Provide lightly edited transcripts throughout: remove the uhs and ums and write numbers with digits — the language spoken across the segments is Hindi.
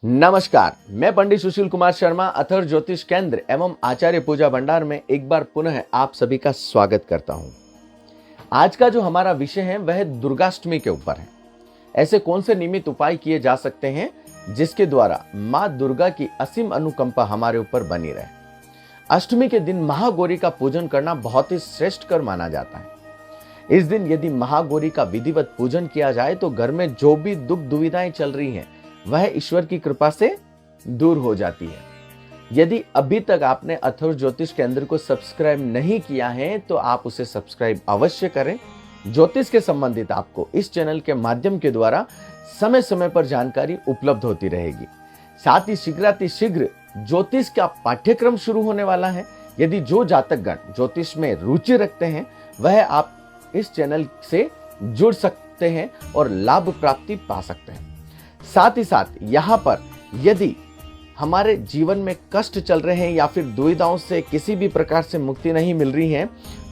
नमस्कार, मैं पंडित सुशील कुमार शर्मा अथर्व ज्योतिष केंद्र एवं आचार्य पूजा भंडार में एक बार पुनः आप सभी का स्वागत करता हूं। आज का जो हमारा विषय है वह दुर्गाष्टमी के ऊपर है। ऐसे कौन से निमित्त उपाय किए जा सकते हैं जिसके द्वारा मां दुर्गा की असीम अनुकंपा हमारे ऊपर बनी रहे। अष्टमी के दिन महागौरी का पूजन करना बहुत ही श्रेष्ठ कर माना जाता है। इस दिन यदि महागौरी का विधिवत पूजन किया जाए तो घर में जो भी दुख दुविधाएं चल रही हैं वह ईश्वर की कृपा से दूर हो जाती है। यदि अभी तक आपने अथर्व ज्योतिष केंद्र को सब्सक्राइब नहीं किया है तो आप उसे सब्सक्राइब अवश्य करें। ज्योतिष के संबंधित आपको इस चैनल के माध्यम के द्वारा समय समय पर जानकारी उपलब्ध होती रहेगी। साथ ही शीघ्र ज्योतिष का पाठ्यक्रम शुरू होने वाला है। यदि जो जातकगण ज्योतिष में रुचि रखते हैं वह आप इस चैनल से जुड़ सकते हैं और लाभ प्राप्ति पा सकते हैं। साथ ही साथ यहाँ पर यदि हमारे जीवन में कष्ट चल रहे हैं या फिर दुविधाओं से किसी भी प्रकार से मुक्ति नहीं मिल रही है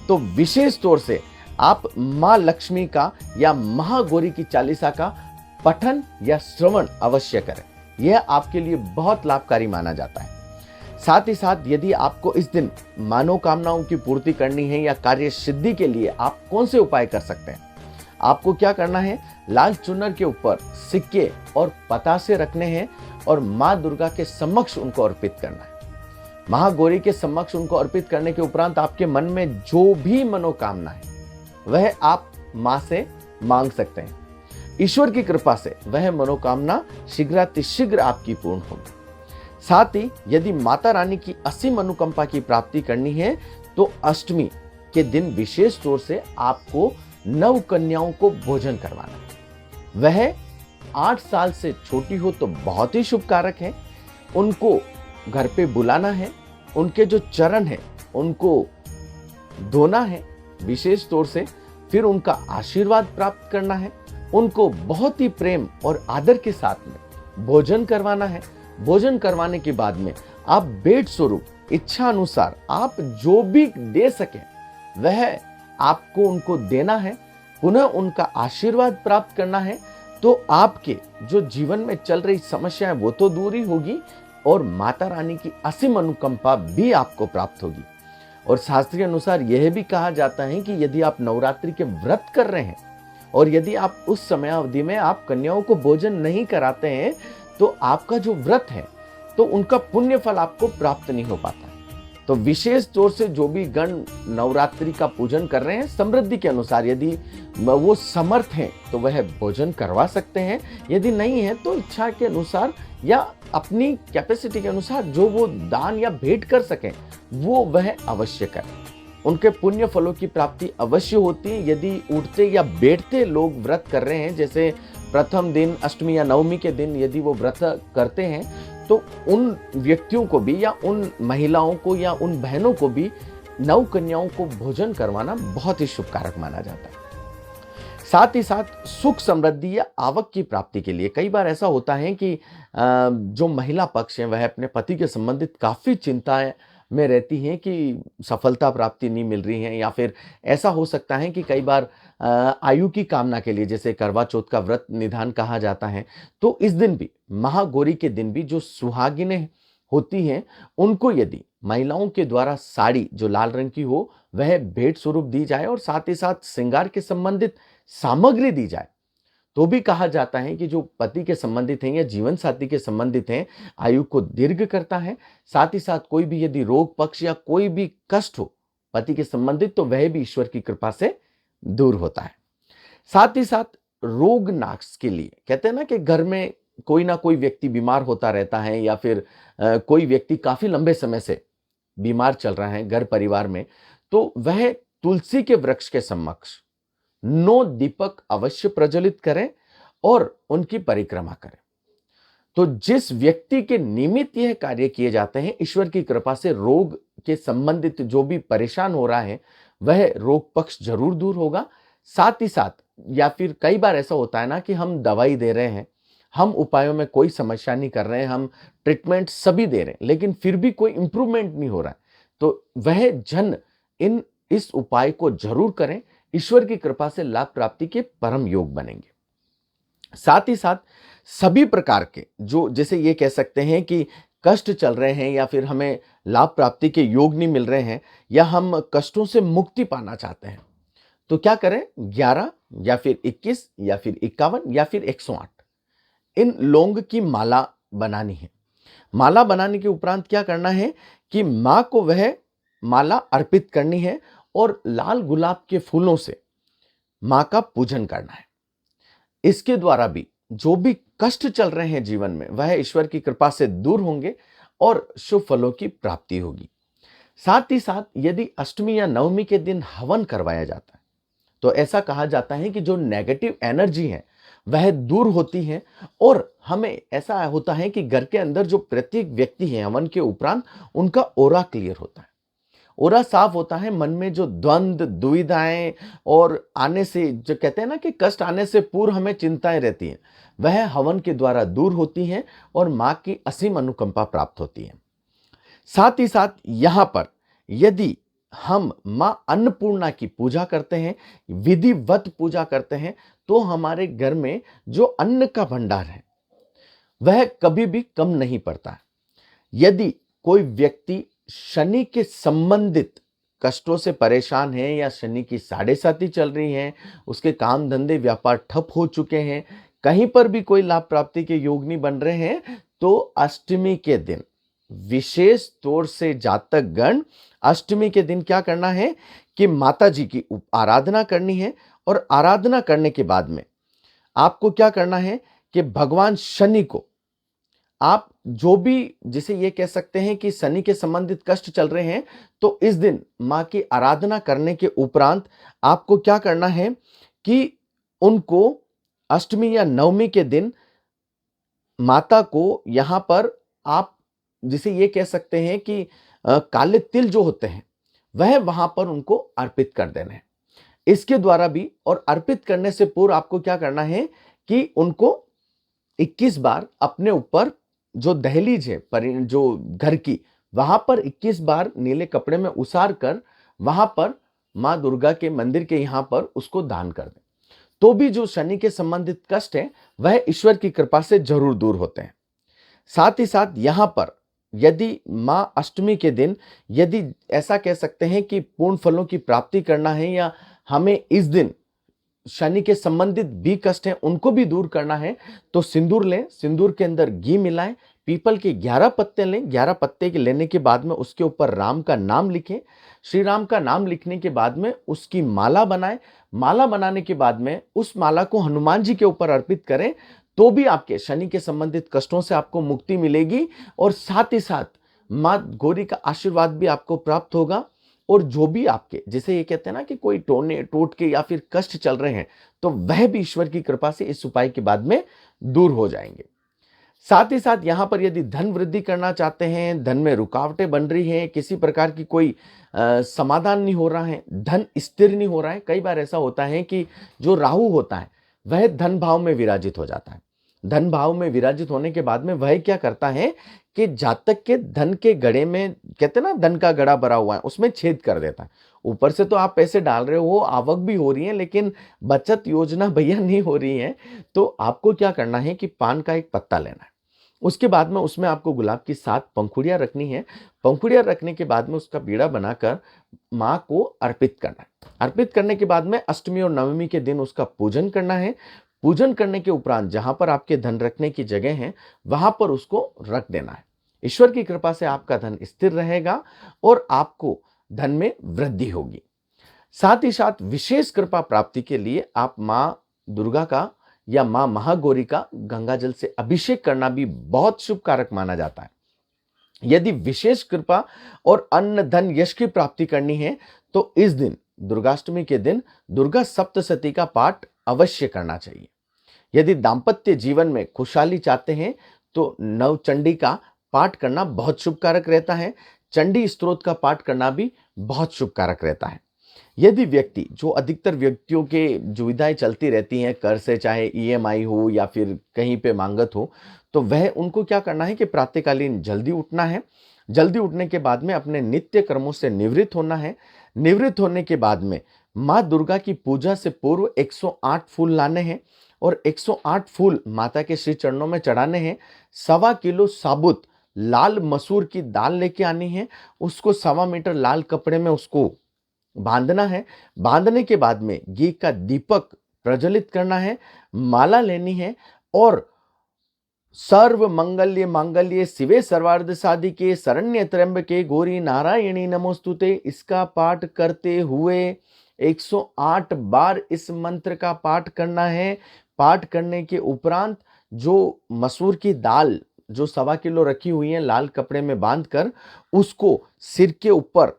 तो विशेष तौर से आप मां लक्ष्मी का या महागौरी की चालीसा का पठन या श्रवण अवश्य करें। यह आपके लिए बहुत लाभकारी माना जाता है। साथ ही साथ यदि आपको इस दिन मनोकामनाओं की पूर्ति करनी है या कार्य सिद्धि के लिए आप कौन से उपाय कर सकते हैं, आपको क्या करना है, लाल चुनर के ऊपर सिक्के और पतासे रखने हैं और मां दुर्गा के समक्ष उनको अर्पित करना है। महागौरी के समक्ष उनको अर्पित करने के उपरांत आपके मन में जो भी मनोकामना है वह आप मां से मांग सकते हैं। ईश्वर की कृपा से वह मनोकामना शीघ्र आपकी पूर्ण होगी। साथ ही यदि माता रानी की असीम अनुकंपा की प्राप्ति करनी है तो अष्टमी के दिन विशेष तौर से आपको नव कन्याओं को भोजन करवाना है। वह 8 साल से छोटी हो तो बहुत ही शुभ कारक है। उनको घर पे बुलाना है, उनके जो चरण हैं उनको धोना है विशेष तौर से, फिर उनका आशीर्वाद प्राप्त करना है, उनको बहुत ही प्रेम और आदर के साथ में भोजन करवाना है। भोजन करवाने के बाद में आप भेंट स्वरूप इच्छा अनुसार आप जो भी दे सकें वह आपको उनको देना है, पुनः उनका आशीर्वाद प्राप्त करना है। तो आपके जो जीवन में चल रही समस्याएं वो तो दूर ही होगी और माता रानी की असीम अनुकंपा भी आपको प्राप्त होगी। और शास्त्रीय अनुसार यह भी कहा जाता है कि यदि आप नवरात्रि के व्रत कर रहे हैं और यदि आप उस समय अवधि में आप कन्याओं को भोजन नहीं कराते हैं तो आपका जो व्रत है तो उनका पुण्य फल आपको प्राप्त नहीं हो पाता। तो विशेष तौर से जो भी गण नवरात्रि का पूजन कर रहे हैं समृद्धि के अनुसार यदि वो समर्थ हैं तो वह भोजन करवा सकते हैं, यदि नहीं है तो इच्छा के अनुसार या अपनी कैपेसिटी के अनुसार जो वो दान या भेंट कर सकें वो वह अवश्य करें। उनके पुण्य फलों की प्राप्ति अवश्य होती है। यदि उठते या बैठते लोग व्रत कर रहे हैं, जैसे प्रथम दिन अष्टमी या नवमी के दिन यदि वो व्रत करते हैं तो उन व्यक्तियों को भी या उन महिलाओं को या उन बहनों को भी नव कन्याओं को भोजन करवाना बहुत ही शुभ कारक माना जाता है। साथ ही साथ सुख समृद्धि या आवक की प्राप्ति के लिए कई बार ऐसा होता है कि जो महिला पक्ष है वह अपने पति के संबंधित काफी चिंताएं में रहती हैं कि सफलता प्राप्ति नहीं मिल रही है, या फिर ऐसा हो सकता है कि कई बार आयु की कामना के लिए जैसे करवा चौथ का व्रत निधान कहा जाता है तो इस दिन भी महागौरी के दिन भी जो सुहागिनें होती हैं उनको यदि महिलाओं के द्वारा साड़ी जो लाल रंग की हो वह भेंट स्वरूप दी जाए और साथ ही साथ श्रृंगार के संबंधित सामग्री दी जाए तो भी कहा जाता है कि जो पति के संबंधित हैं या जीवन साथी के संबंधित हैं आयु को दीर्घ करता है। साथ ही साथ कोई भी यदि रोग पक्ष या कोई भी कष्ट हो पति के संबंधित तो वह भी ईश्वर की कृपा से दूर होता है। साथ ही साथ रोग नाश के लिए कहते हैं ना कि घर में कोई ना कोई व्यक्ति बीमार होता रहता है या फिर कोई व्यक्ति काफी लंबे समय से बीमार चल रहा है घर परिवार में, तो वह तुलसी के वृक्ष के समक्ष 9 दीपक अवश्य प्रज्वलित करें और उनकी परिक्रमा करें। तो जिस व्यक्ति के निमित्त यह कार्य किए जाते हैं ईश्वर की कृपा से रोग के संबंधित जो भी परेशान हो रहा है वह रोग पक्ष जरूर दूर होगा। साथ ही साथ या फिर कई बार ऐसा होता है ना कि हम दवाई दे रहे हैं, हम उपायों में कोई समस्या नहीं कर रहे हैं, हम ट्रीटमेंट सभी दे रहे हैं लेकिन फिर भी कोई इंप्रूवमेंट नहीं हो रहा है, तो वह जन इस उपाय को जरूर करें। ईश्वर की कृपा से लाभ प्राप्ति के परम योग बनेंगे। साथ ही साथ सभी प्रकार के जो जैसे ये कह सकते हैं कि कष्ट चल रहे हैं या फिर हमें लाभ प्राप्ति के योग नहीं मिल रहे हैं या हम कष्टों से मुक्ति पाना चाहते हैं, तो क्या करें? 11 या फिर 21 या फिर 51 या फिर 108 इन लौंग की माला बनानी है। माला बनाने के उपरांत क्या करना है कि मां को वह माला अर्पित करनी है और लाल गुलाब के फूलों से मां का पूजन करना है। इसके द्वारा भी जो भी कष्ट चल रहे हैं जीवन में वह ईश्वर की कृपा से दूर होंगे और शुभ फलों की प्राप्ति होगी। साथ ही साथ यदि अष्टमी या नवमी के दिन हवन करवाया जाता है तो ऐसा कहा जाता है कि जो नेगेटिव एनर्जी है वह दूर होती है और हमें ऐसा होता है कि घर के अंदर जो प्रत्येक व्यक्ति है हवन के उपरांत उनका ओरा क्लियर होता है, ओरा साफ होता है। मन में जो द्वंद्व दुविधाएं और आने से जो कहते हैं ना कि कष्ट आने से पूर्व हमें चिंताएं रहती हैं वह हवन के द्वारा दूर होती हैं और मां की असीम अनुकंपा प्राप्त होती है। साथ ही साथ यहां पर यदि हम मां अन्नपूर्णा की पूजा करते हैं, विधिवत पूजा करते हैं, तो हमारे घर में जो अन्न का भंडार है वह कभी भी कम नहीं पड़ता है। यदि कोई व्यक्ति शनि के संबंधित कष्टों से परेशान है या शनि की साढ़े साती चल रही है, उसके काम धंधे व्यापार ठप हो चुके हैं, कहीं पर भी कोई लाभ प्राप्ति के योग नहीं बन रहे हैं, तो अष्टमी के दिन विशेष तौर से जातक गण अष्टमी के दिन क्या करना है कि माता जी की आराधना करनी है और आराधना करने के बाद में आपको क्या करना है कि भगवान शनि को आप जो भी जिसे ये कह सकते हैं कि शनि के संबंधित कष्ट चल रहे हैं, तो इस दिन मां की आराधना करने के उपरांत आपको क्या करना है कि उनको अष्टमी या नवमी के दिन माता को यहां पर आप जिसे ये कह सकते हैं कि काले तिल जो होते हैं वह वहां पर उनको अर्पित कर देना है। इसके द्वारा भी और अर्पित करने से पूर्व आपको क्या करना है कि उनको 21 बार अपने ऊपर जो दहलीज है जो घर की वहां पर 21 बार नीले कपड़े में उसार कर वहां पर मां दुर्गा के मंदिर के यहां पर उसको दान कर दें, तो भी जो शनि के संबंधित कष्ट है वह ईश्वर की कृपा से जरूर दूर होते हैं। साथ ही साथ यहां पर यदि मां अष्टमी के दिन यदि ऐसा कह सकते हैं कि पूर्ण फलों की प्राप्ति करना है या हमें इस दिन शनि के संबंधित भी कष्ट हैं उनको भी दूर करना है, तो सिंदूर लें, सिंदूर के अंदर घी मिलाएं, पीपल के 11 पत्ते लें, 11 पत्ते के लेने के बाद में उसके ऊपर राम का नाम लिखें। श्री राम का नाम लिखने के बाद में उसकी माला बनाएं। माला बनाने के बाद में उस माला को हनुमान जी के ऊपर अर्पित करें, तो भी आपके शनि के संबंधित कष्टों से आपको मुक्ति मिलेगी और साथ ही साथ मां गौरी का आशीर्वाद भी आपको प्राप्त होगा। और जो भी आपके जैसे ये कहते हैं ना कि कोई टोने टोट के या फिर कष्ट चल रहे हैं, तो वह भी ईश्वर की कृपा से इस उपाय के बाद में दूर हो जाएंगे। साथ ही साथ यहां पर यदि धन वृद्धि करना चाहते हैं, धन में रुकावटें बन रही हैं, किसी प्रकार की कोई समाधान नहीं हो रहा है, धन स्थिर नहीं हो रहा है, कई बार ऐसा होता है कि जो राहु होता है वह धन भाव में विराजित हो जाता है। धन भाव में विराजित होने के बाद में वह क्या करता है कि जातक के धन के गड़े में कहते हैं ना धन का गड़ा भरा हुआ है उसमें छेद कर देता है। ऊपर से तो आप पैसे डाल रहे हो, आवक भी हो रही है, लेकिन बचत योजना भैया नहीं हो रही है। तो आपको क्या करना है कि पान का एक पत्ता लेना है, उसके बाद में उसमें आपको गुलाब की 7 पंखुड़ियां रखनी है। पंखुड़ियां रखने के बाद में उसका बीड़ा बनाकर मां को अर्पित करना है। अर्पित करने के बाद में अष्टमी और नवमी के दिन उसका पूजन करना है। पूजन करने के उपरांत जहां पर आपके धन रखने की जगह है वहां पर उसको रख देना है। ईश्वर की कृपा से आपका धन स्थिर रहेगा और आपको धन में वृद्धि होगी। साथ ही साथ विशेष कृपा प्राप्ति के लिए आप मां दुर्गा का या मां महागौरी का गंगा जल से अभिषेक करना भी बहुत शुभ कारक माना जाता है। यदि विशेष कृपा और अन्न धन यश की प्राप्ति करनी है तो इस दिन दुर्गाष्टमी के दिन दुर्गा सप्तशती का पाठ अवश्य करना चाहिए। यदि दाम्पत्य जीवन में खुशहाली चाहते हैं तो नवचंडी का पाठ करना बहुत शुभ कारक रहता है। चंडी स्तोत्र का पाठ करना भी बहुत शुभ कारक रहता है। यदि व्यक्ति जो अधिकतर व्यक्तियों के दुविधाएं चलती रहती हैं, कर से चाहे ईएमआई हो या फिर कहीं पे मांगत हो, तो वह उनको क्या करना है कि प्रातःकालीन जल्दी उठना है। जल्दी उठने के बाद में अपने नित्य कर्मों से निवृत्त होना है। निवृत्त होने के बाद में मां दुर्गा की पूजा से पूर्व 108 फूल लाने हैं और 108 फूल माता के श्री चरणों में चढ़ाने हैं। 1.25 किलो साबुत लाल मसूर की दाल लेके आनी है, उसको 1.25 मीटर लाल कपड़े में उसको बांधना है। बांधने के बाद में घी का दीपक प्रज्वलित करना है, माला लेनी है और सर्व मंगल्य मांगल्ये शिवे सर्वार्थ साधिके शरण्य त्र्यंबके गौरी नारायणी नमोस्तुते, इसका पाठ करते हुए 108 बार इस मंत्र का पाठ करना है। पाठ करने के उपरांत जो मसूर की दाल जो 1.25 किलो रखी हुई है लाल कपड़े में बांधकर, उसको सिर के ऊपर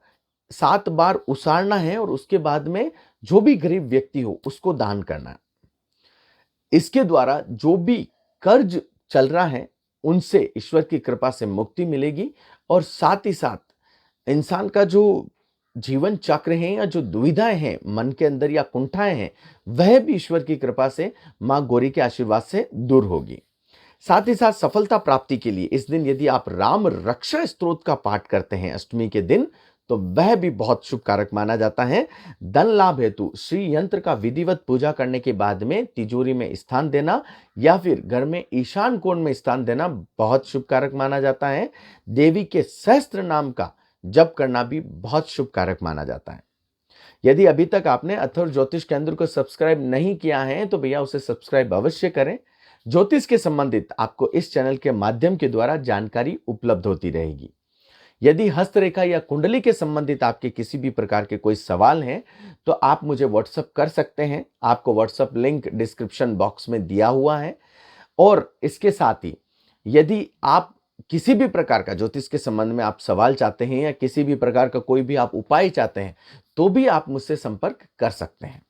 7 बार उसारना है और उसके बाद में जो भी गरीब व्यक्ति हो उसको दान करना है। इसके द्वारा जो भी कर्ज चल रहा है उनसे ईश्वर की कृपा से मुक्ति मिलेगी और साथ ही साथ इंसान का जो जीवन चक्र है या जो दुविधाएं हैं मन के अंदर या कुंठाएं हैं, वह भी ईश्वर की कृपा से मां गौरी के आशीर्वाद से दूर होगी। साथ ही साथ सफलता प्राप्ति के लिए इस दिन यदि आप राम रक्षा स्तोत्र का पाठ करते हैं अष्टमी के दिन, तो वह भी बहुत शुभ कारक माना जाता है। धन लाभ हेतु श्री यंत्र का विधिवत पूजा करने के बाद में तिजोरी में स्थान देना या फिर घर में ईशान कोण में स्थान देना बहुत शुभ कारक माना जाता है। देवी के सहस्त्र नाम का जप करना भी बहुत शुभ कारक माना जाता है। यदि अभी तक आपने अथर्व ज्योतिष केंद्र को सब्सक्राइब नहीं किया है तो भैया उसे सब्सक्राइब अवश्य करें। ज्योतिष के संबंधित आपको इस चैनल के माध्यम के द्वारा जानकारी उपलब्ध होती रहेगी। यदि हस्तरेखा या कुंडली के संबंधित आपके किसी भी प्रकार के कोई सवाल हैं तो आप मुझे व्हाट्सएप कर सकते हैं। आपको व्हाट्सएप लिंक डिस्क्रिप्शन बॉक्स में दिया हुआ है। और इसके साथ ही यदि आप किसी भी प्रकार का ज्योतिष के संबंध में आप सवाल चाहते हैं या किसी भी प्रकार का कोई भी आप उपाय चाहते हैं तो भी आप मुझसे संपर्क कर सकते हैं।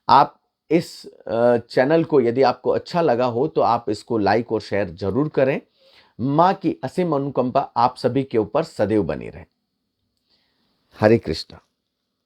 आप इस चैनल को यदि आपको अच्छा लगा हो तो आप इसको लाइक और शेयर जरूर करें। मां की असीम अनुकंपा आप सभी के ऊपर सदैव बनी रहे। हरे कृष्णा।